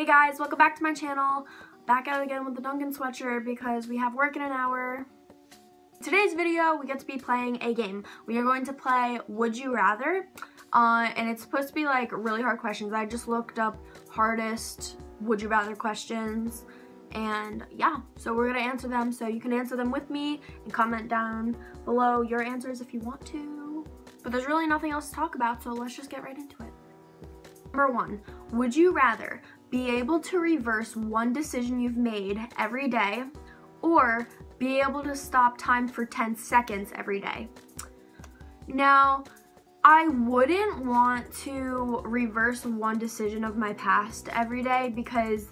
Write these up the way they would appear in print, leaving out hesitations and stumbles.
Hey guys, welcome back to my channel. Back out again with the Duncan sweatshirt because we have work in an hour. In today's video, we get to be playing a game. We are going to play Would You Rather, and it's supposed to be like really hard questions. I just looked up hardest Would You Rather questions, and yeah, so we're gonna answer them. So you can answer them with me and comment down below your answers if you want to. But there's really nothing else to talk about, so let's just get right into it. Number 1, would you rather be able to reverse one decision you've made every day, or be able to stop time for 10 seconds every day? Now, I wouldn't want to reverse one decision of my past every day because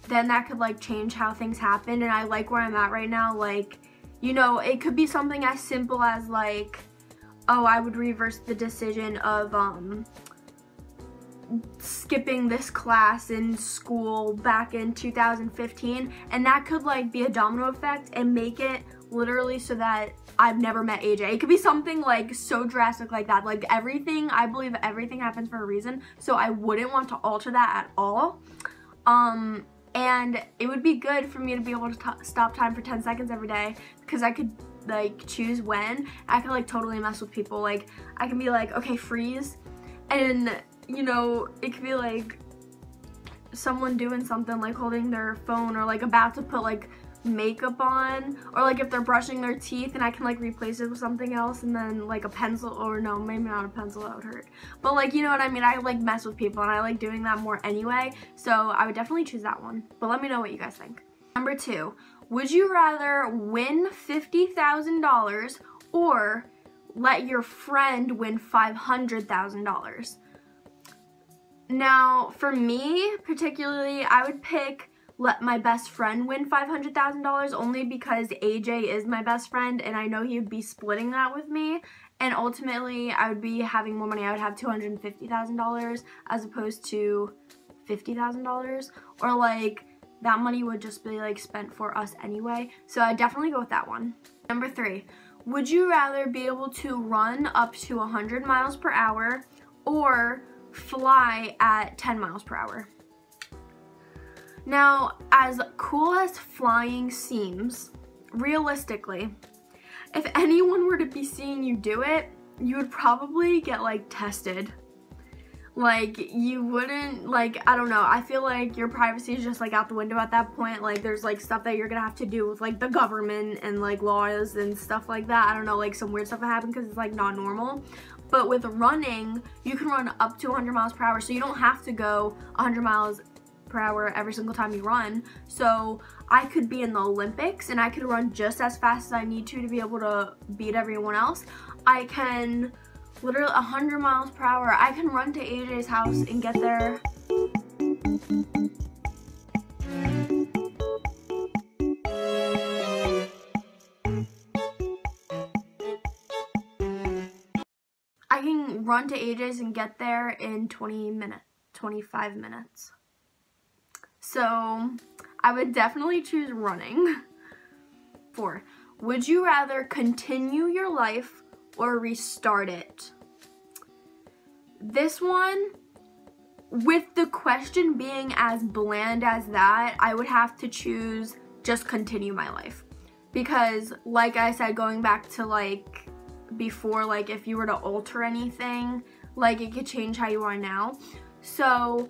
then that could like change how things happen, and I like where I'm at right now. Like, you know, it could be something as simple as like, oh, I would reverse the decision of skipping this class in school back in 2015, and that could like be a domino effect and make it literally so that I've never met AJ. It could be something like so drastic like that. Like everything, I believe everything happens for a reason, so I wouldn't want to alter that at all. And it would be good for me to be able to stop time for 10 seconds every day, because I could like choose when. I could like totally mess with people. Like I can be like, okay, freeze, and you know, it could be like someone doing something like holding their phone or like about to put like makeup on, or like if they're brushing their teeth and I can like replace it with something else, and then like a pencil, or no, maybe not a pencil, that would hurt. But like, you know what I mean? I like mess with people and I like doing that more anyway, so I would definitely choose that one. But let me know what you guys think. Number 2, would you rather win $50,000 or let your friend win $500,000? Now, for me particularly, I would pick let my best friend win $500,000, only because AJ is my best friend and I know he would be splitting that with me, and ultimately I would be having more money. I would have $250,000 as opposed to $50,000, or like that money would just be like spent for us anyway, so I'd definitely go with that one. Number 3, would you rather be able to run up to 100 miles per hour or fly at 10 miles per hour? Now, as cool as flying seems, realistically, if anyone were to be seeing you do it, you would probably get like tested. Like, you wouldn't, like, I don't know, I feel like your privacy is just like out the window at that point. Like, there's like stuff that you're gonna have to do with like the government and like laws and stuff like that. I don't know, like some weird stuff that happens because it's like not normal. But with running, you can run up to 100 miles per hour, so you don't have to go 100 miles per hour every single time you run. So I could be in the Olympics and I could run just as fast as I need to be able to beat everyone else. I can literally 100 miles per hour. I can run to AJ's house and get there. I can run to AJ's and get there in 25 minutes. So I would definitely choose running. 4, would you rather continue your life or restart it? This one, with the question being as bland as that, I would have to choose just continue my life. Because like I said, going back to like before, like if you were to alter anything, like it could change how you are now. So,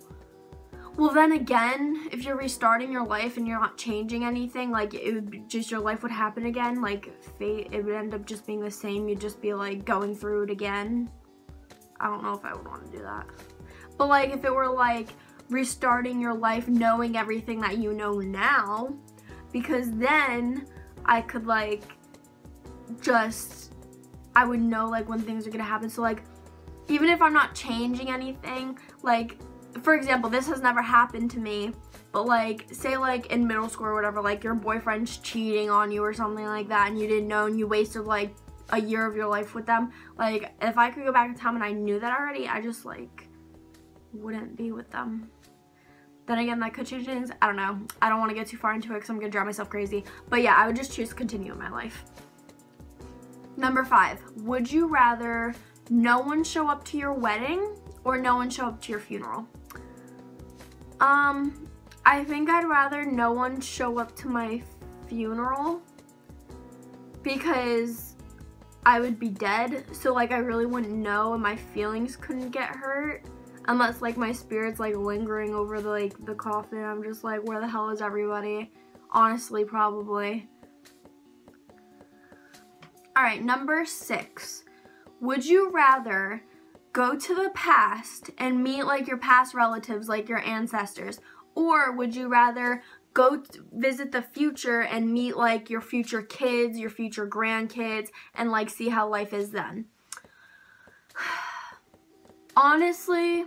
well then again, if you're restarting your life and you're not changing anything, like it would be just, your life would happen again, like fate, it would end up just being the same. You'd just be like going through it again. I don't know if I would want to do that. But like if it were like restarting your life knowing everything that you know now, because then I could like just, I would know like when things are gonna happen. So like even if I'm not changing anything, like for example, this has never happened to me, but like say like in middle school or whatever, like your boyfriend's cheating on you or something like that and you didn't know and you wasted like a year of your life with them. Like if I could go back in time and I knew that already, I just like wouldn't be with them. Then again, that could change things. I don't know. I don't want to get too far into it because I'm gonna drive myself crazy. But yeah, I would just choose to continue in my life. Number 5, would you rather no one show up to your wedding or no one show up to your funeral? I think I'd rather no one show up to my funeral because I would be dead, so like I really wouldn't know and my feelings couldn't get hurt unless like my spirit's like lingering over the coffin. I'm just like, where the hell is everybody? Honestly, probably. Alright, number 6. Would you rather go to the past and meet like your past relatives, like your ancestors, or would you rather go visit the future and meet like your future kids, your future grandkids, and like see how life is then? Honestly,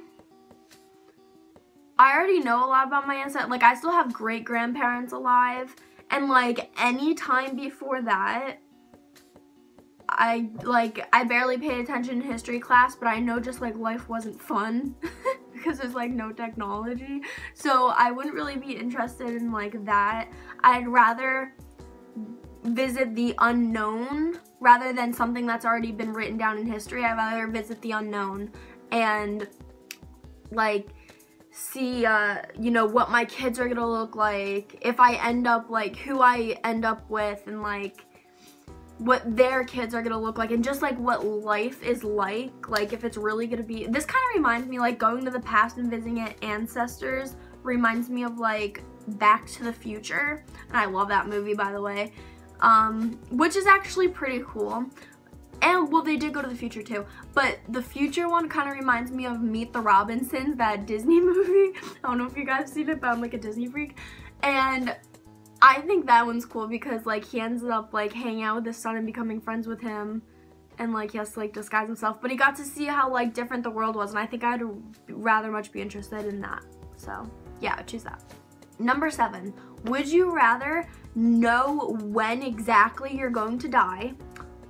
I already know a lot about my ancestors. Like, I still have great grandparents alive, and like any time before that, I barely paid attention in history class, but I know just like life wasn't fun because there's like no technology. So I wouldn't really be interested in like that. I'd rather visit the unknown rather than something that's already been written down in history. I'd rather visit the unknown and like see you know, what my kids are gonna look like, if I end up like who I end up with, and like what their kids are gonna look like, and just like what life is like if it's really gonna be. This kind of reminds me, like going to the past and visiting ancestors reminds me of like Back to the Future, and I love that movie, by the way, which is actually pretty cool. And well, they did go to the future too, but the future one kind of reminds me of Meet the Robinsons, that Disney movie. I don't know if you guys have seen it, but I'm like a Disney freak, and I think that one's cool because like he ends up like hanging out with his son and becoming friends with him, and like he has to like disguise himself, but he got to see how like different the world was, and I think I'd rather much be interested in that. So yeah, choose that. Number 7, would you rather know when exactly you're going to die,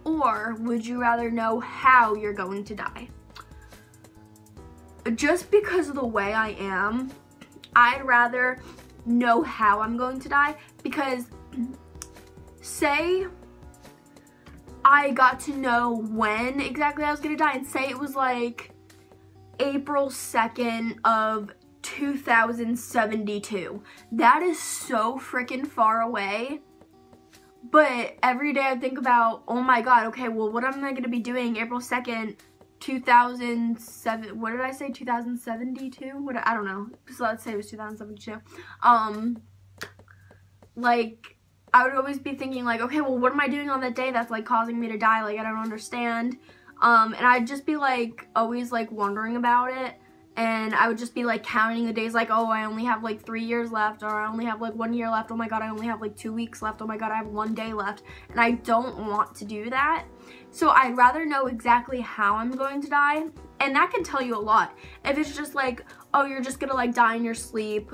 or would you rather know how you're going to die? Just because of the way I am, I'd rather know how I'm going to die, because say I got to know when exactly I was going to die, and say it was like April 2nd of 2072. That is so freaking far away. But every day I think about, oh my god, okay, well, what am I going to be doing April 2nd, 2007, what did I say, 2072? What, I don't know, so let's say it was 2072. Like, I would always be thinking, like, okay, well, what am I doing on that day that's, like, causing me to die? Like, I don't understand. And I'd just be, like, always, like, wondering about it. And I would just be like counting the days, like, oh, I only have like 3 years left, or I only have like 1 year left. Oh my god, I only have like 2 weeks left. Oh my god, I have 1 day left. And I don't want to do that. So I'd rather know exactly how I'm going to die. And that can tell you a lot. If it's just like, oh, you're just gonna like die in your sleep,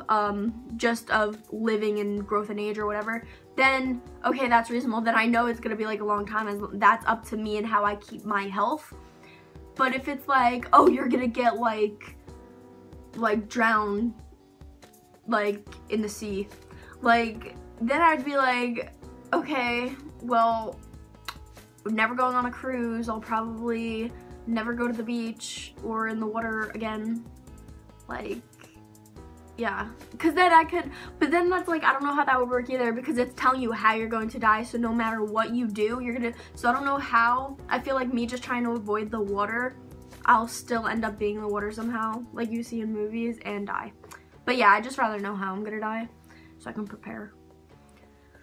just of living and growth in age or whatever, then okay, that's reasonable. Then I know it's gonna be like a long time, and that's up to me and how I keep my health. But if it's like, oh, you're gonna get like drown like in the sea, like, then I'd be like, okay, well, I'm never going on a cruise. I'll probably never go to the beach or in the water again. Like, yeah, because then I could, but then that's like, I don't know how that would work either, because it's telling you how you're going to die, so no matter what you do, you're gonna, so I don't know how. I feel like me just trying to avoid the water, I'll still end up being in the water somehow, like you see in movies, and die. But yeah, I'd just rather know how I'm gonna die so I can prepare.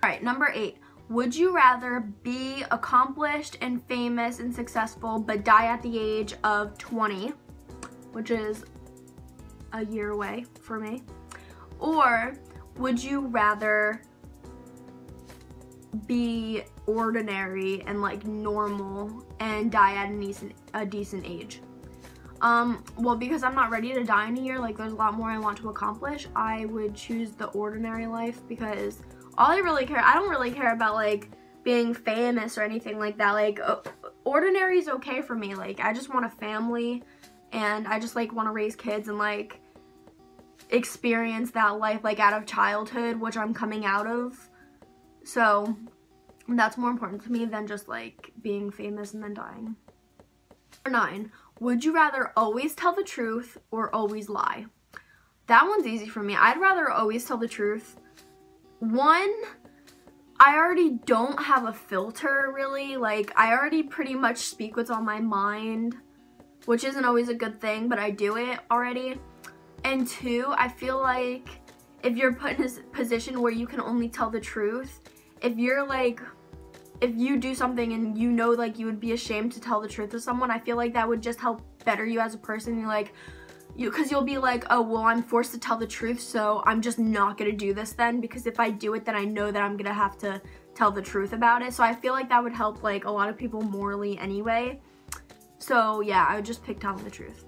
All right, number 8. Would you rather be accomplished and famous and successful but die at the age of 20, which is a year away for me, or would you rather be ordinary and like normal and die at a decent age? Well, because I'm not ready to die in a year, like there's a lot more I want to accomplish, I would choose the ordinary life, because all I don't really care about like being famous or anything like that. Like ordinary is okay for me. Like I just want a family, and I just like want to raise kids and like experience that life like out of childhood, which I'm coming out of. So that's more important to me than just like being famous and then dying. Number 9. Would you rather always tell the truth or always lie? That one's easy for me. I'd rather always tell the truth. One, I already don't have a filter, really. Like, I already pretty much speak what's on my mind, which isn't always a good thing, but I do it already. And two, I feel like if you're put in a position where you can only tell the truth, if you're like, if you do something and you know like you would be ashamed to tell the truth to someone, I feel like that would just help better you as a person. You're like, because you'll be like, oh, well, I'm forced to tell the truth, so I'm just not gonna do this then, because if I do it, then I know that I'm gonna have to tell the truth about it. So I feel like that would help like a lot of people morally anyway. So yeah, I would just pick telling the truth.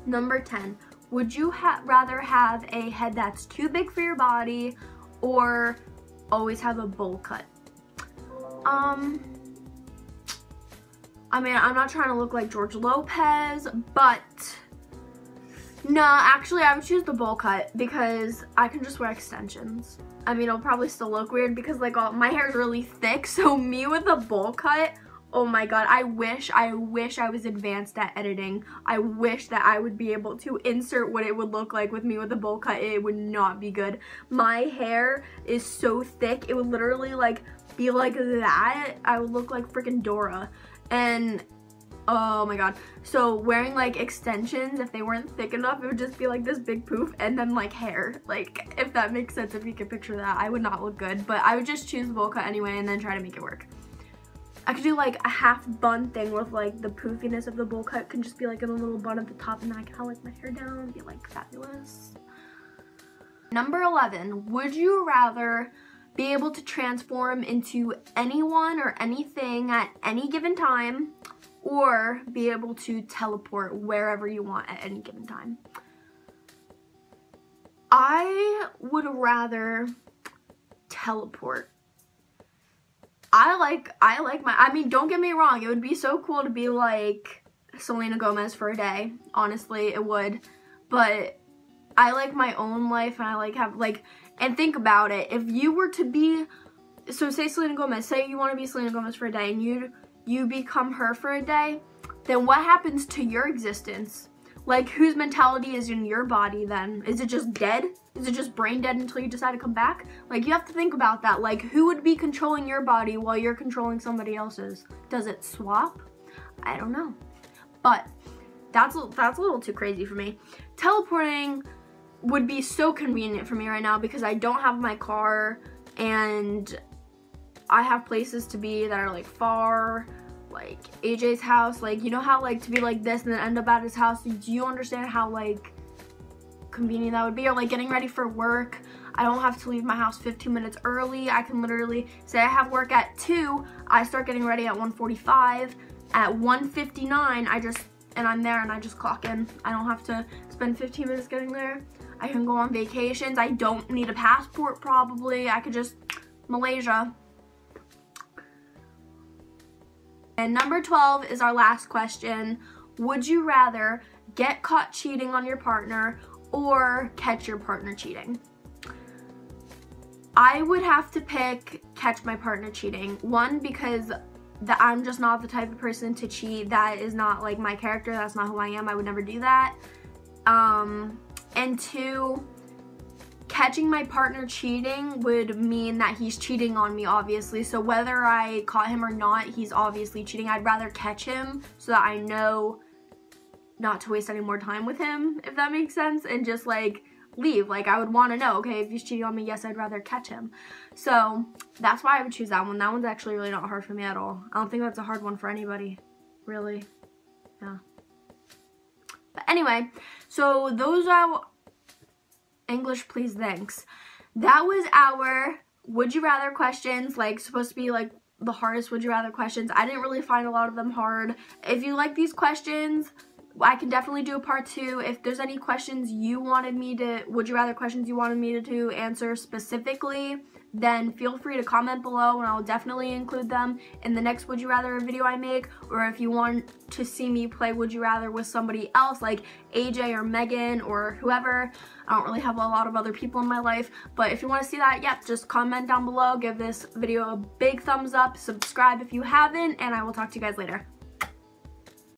Number 10, would you rather have a head that's too big for your body or always have a bowl cut? I mean, I'm not trying to look like George Lopez, but no, actually I would choose the bowl cut because I can just wear extensions. I mean, it'll probably still look weird because like my hair is really thick, so me with a bowl cut, oh my god, I wish I was advanced at editing. I wish that I would be able to insert what it would look like with me with a bowl cut. It would not be good. My hair is so thick, it would literally like be like that. I would look like freaking Dora. And oh my god, so wearing like extensions, if they weren't thick enough, it would just be like this big poof and then like hair. Like, if that makes sense, if you can picture that, I would not look good, but I would just choose the bowl cut anyway and then try to make it work. I could do like a half bun thing with like the poofiness of the bowl cut can just be like in a little bun at the top, and then I can have like my hair down and be like fabulous. Number 11, would you rather be able to transform into anyone or anything at any given time, or be able to teleport wherever you want at any given time? I would rather teleport. I mean, don't get me wrong, it would be so cool to be like Selena Gomez for a day. Honestly, it would. But I like my own life, and I like have like, and think about it. If you were to be, so say Selena Gomez, say you want to be Selena Gomez for a day and you become her for a day, then what happens to your existence? Like, whose mentality is in your body then? Is it just dead? Is it just brain dead until you decide to come back? Like, you have to think about that. Like, who would be controlling your body while you're controlling somebody else's? Does it swap? I don't know. But that's a little too crazy for me. Teleporting would be so convenient for me right now because I don't have my car and I have places to be that are like far, like AJ's house. Like, you know how like to be like this and then end up at his house? Do you understand how like convenient that would be? Or like getting ready for work, I don't have to leave my house 15 minutes early. I can literally say I have work at 2, I start getting ready at 1:45, at 1:59 I'm there and I just clock in. I don't have to spend 15 minutes getting there. I can go on vacations. I don't need a passport probably. I could just Malaysia. And number 12 is our last question. Would you rather get caught cheating on your partner or catch your partner cheating? I would have to pick catch my partner cheating. One, because I'm just not the type of person to cheat. That is not like my character. That's not who I am. I would never do that. And two, catching my partner cheating would mean that he's cheating on me, obviously. So whether I caught him or not, he's obviously cheating. I'd rather catch him so that I know not to waste any more time with him, if that makes sense, and just like leave. Like, I would want to know, okay, if he's cheating on me, yes, I'd rather catch him. So that's why I would choose that one. That one's actually really not hard for me at all. I don't think that's a hard one for anybody, really. Yeah. But anyway, so those are English, please, thanks. That was our would you rather questions, like supposed to be like the hardest would you rather questions. I didn't really find a lot of them hard. If you like these questions, I can definitely do a part 2. If there's any questions you wanted me to, would you rather questions you wanted me to answer specifically, then feel free to comment below and I'll definitely include them in the next would you rather video I make. Or if you want to see me play would you rather with somebody else like AJ or Megan or whoever. I don't really have a lot of other people in my life, but if you want to see that, yeah, just comment down below, give this video a big thumbs up, subscribe if you haven't, and I will talk to you guys later.